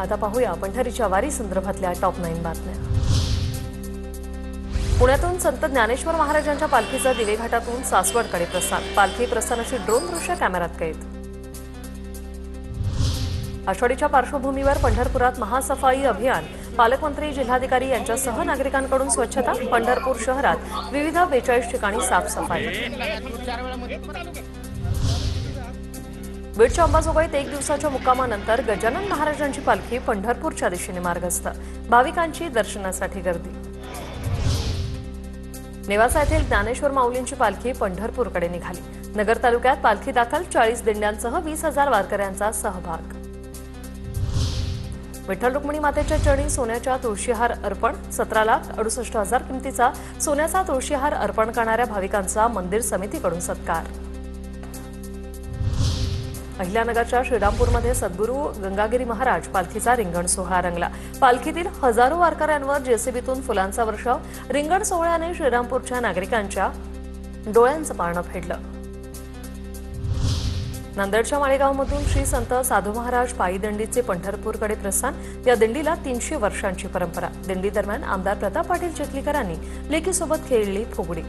आता पाहूया पंढरीच्या वारी संदर्भातल्या टॉप 9 बातम्या। पुण्यातून संत ज्ञानेश्वर महाराजांच्या पालखीचा दिवे घाटातून सासवडकडे प्रस्थान। पालखी प्रस्थानाची ड्रोन दृश्य कॅमेऱ्यात कैद। आषाढीच्या पार्श्वभूमीवर पंढरपुरात महासफाई अभियान। पालकमंत्री जिल्हाधिकारी यांच्यासह नागरिकांकडून स्वच्छता। पंढरपूर शहरात विविध 42 ठिकाणी साफसफाई। बीडच्या अंबाजोगाईत 1 दिवसाच्या मुक्कामानंतर गजानन महाराजांची पालखी पंढरपूरच्या दिशेने मार्गस्थ। भाविकांची दर्शनासाठी गर्दी। नेवासा येथील ज्ञानेश्वर माऊलींची पालखी पंढरपूरकडे निघाली। नगर तालुक्यात पालखी दाखल 40 दिंड्यांसह 20,000 वारकऱ्यांचा सहभाग। विठ्ठल रुक्मिणी मातेच्या चरणी सोन्याच्या तुळशीहार अर्पण। 17,68,000 किमतीचा सोन्याचा तुळशीहार अर्पण करणाऱ्या भाविकांचा मंदिर समितीकडून सत्कार। अहिल्यानगरच्या श्रीरामपूरमध्ये सद्गुरू गंगागिरी महाराज पालखीचा रिंगण सोहळा रंगला। पालखीतील हजारो वारकऱ्यांवर जेसीबीतून फुलांचा वर्षाव। रिंगण सोहळ्याने श्रीरामपूरच्या नागरिकांच्या डोळ्यांचं पारणं फेडलं। नांदेडच्या माळेगावमधून श्री संत साधू महाराज पायी दिंडीचे पंढरपूरकडे प्रस्थान। या दिंडीला 300 वर्षांची परंपरा। दिंडी दरम्यान आमदार प्रताप पाटील चिखलीकरांनी लेकीसोबत खेळली फुगडी।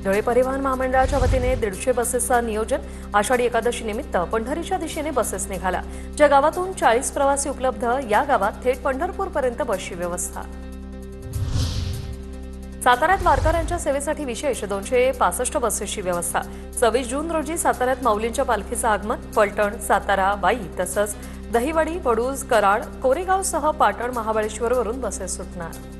धुळे परिवहन महामंडळाच्या वतीने 150 बसेसचं नियोजन। आषाढी एकादशी निमित्त पंढरीच्या दिशेने बसेस निघाला। ज्या गावातून 40 प्रवासी उपलब्ध, या गावात थेट पंढरपूरपर्यंत बसची व्यवस्था। साताऱ्यात वारकऱ्यांच्या सेवेसाठी विशेष 265 बसेसची व्यवस्था। 26 जून रोजी साताऱ्यात माऊलींच्या पालखीचं आगमन। फलटण, सातारा, वाई तसंच दहिवडी, वडूज, कराड, कोरेगावसह पाटण, महाबळेश्वरवरून बसेस सुटणार।